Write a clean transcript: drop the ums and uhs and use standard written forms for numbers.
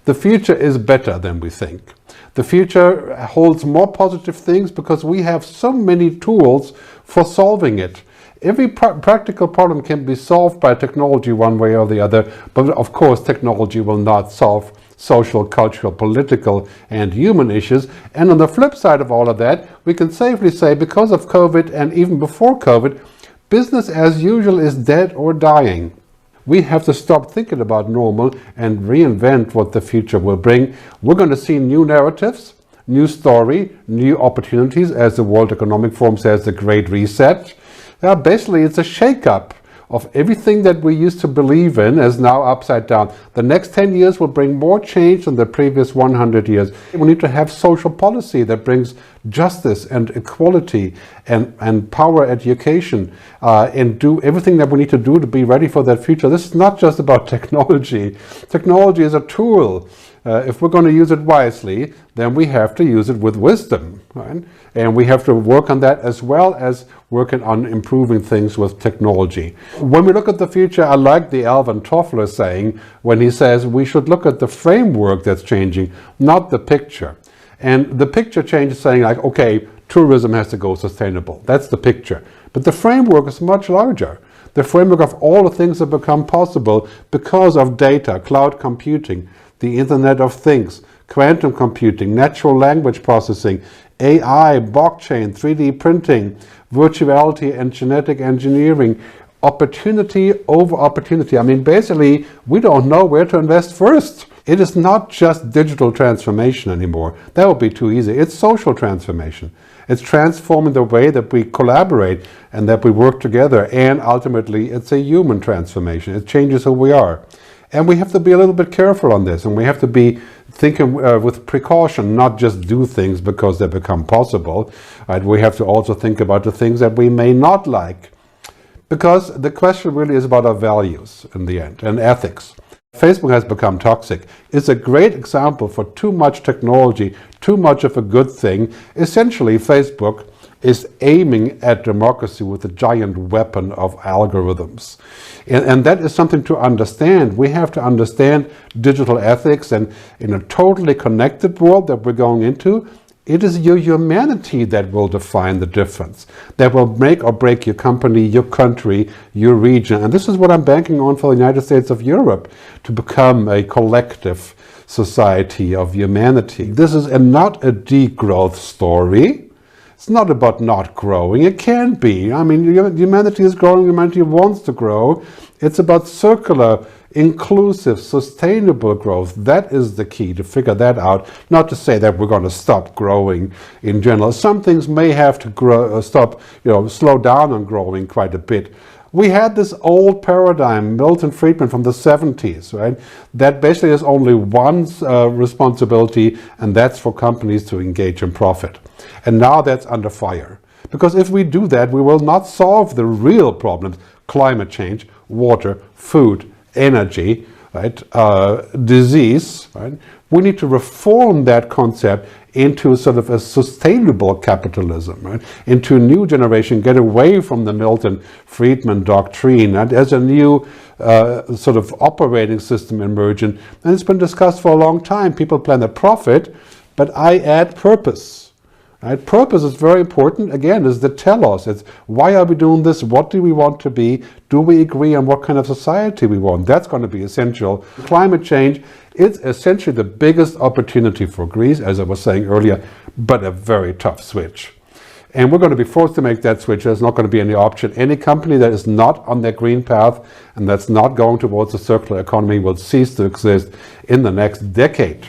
The future is better than we think. The future holds more positive things because we have so many tools for solving it. Every practical problem can be solved by technology one way or the other, but of course technology will not solve social, cultural, political, and human issues. And on the flip side of all of that, we can safely say because of COVID and even before COVID, business as usual is dead or dying. We have to stop thinking about normal and reinvent what the future will bring. We're going to see new narratives, new story, new opportunities, as the World Economic Forum says, the Great Reset. Basically, it's a shake-up of everything that we used to believe in is now upside down. The next 10 years will bring more change than the previous 100 years. We need to have social policy that brings justice and equality and power education and do everything that we need to do to be ready for that future. This is not just about technology. Technology is a tool. If we're going to use it wisely, then we have to use it with wisdom, right? And we have to work on that as well as working on improving things with technology. When we look at the future, I like the Alvin Toffler saying when he says we should look at the framework that's changing, not the picture. And the picture change is saying like, okay, tourism has to go sustainable. That's the picture. But the framework is much larger. The framework of all the things that become possible because of data, cloud computing, the Internet of Things, quantum computing, natural language processing, AI, blockchain, 3D printing, virtuality and genetic engineering, opportunity over opportunity. I mean, basically, we don't know where to invest first. It is not just digital transformation anymore. That would be too easy. It's social transformation. It's transforming the way that we collaborate and that we work together. And ultimately, it's a human transformation. It changes who we are. And we have to be a little bit careful on this, and we have to be thinking with precaution, not just do things because they become possible. Right? We have to also think about the things that we may not like, because the question really is about our values in the end, and ethics. Facebook has become toxic. It's a great example for too much technology, too much of a good thing. Essentially, Facebook is aiming at democracy with a giant weapon of algorithms. And that is something to understand. We have to understand digital ethics, and in a totally connected world that we're going into, it is your humanity that will define the difference, that will make or break your company, your country, your region. And this is what I'm banking on for the United States of Europe, to become a collective society of humanity. This is not a degrowth story. It's not about not growing. It can be. I mean, humanity is growing. Humanity wants to grow. It's about circular, inclusive, sustainable growth. That is the key, to figure that out. Not to say that we're going to stop growing in general. Some things may have to grow, slow down on growing quite a bit. We had this old paradigm, Milton Friedman from the 70s, right? That basically has only one responsibility, and that's for companies to engage in profit. And now that's under fire. Because if we do that, we will not solve the real problems: climate change, water, food, energy, right? Disease, right? We need to reform that concept into sort of a sustainable capitalism, right? Into a new generation, get away from the Milton Friedman doctrine, and as a new sort of operating system emerging. And it's been discussed for a long time. People plan a profit, but I add purpose. Right? Purpose is very important. Again, is the telos. It's why are we doing this? What do we want to be? Do we agree on what kind of society we want? That's going to be essential. Climate change, it's essentially the biggest opportunity for Greece, as I was saying earlier, but a very tough switch. And we're going to be forced to make that switch. There's not going to be any option. Any company that is not on their green path and that's not going towards a circular economy will cease to exist in the next decade.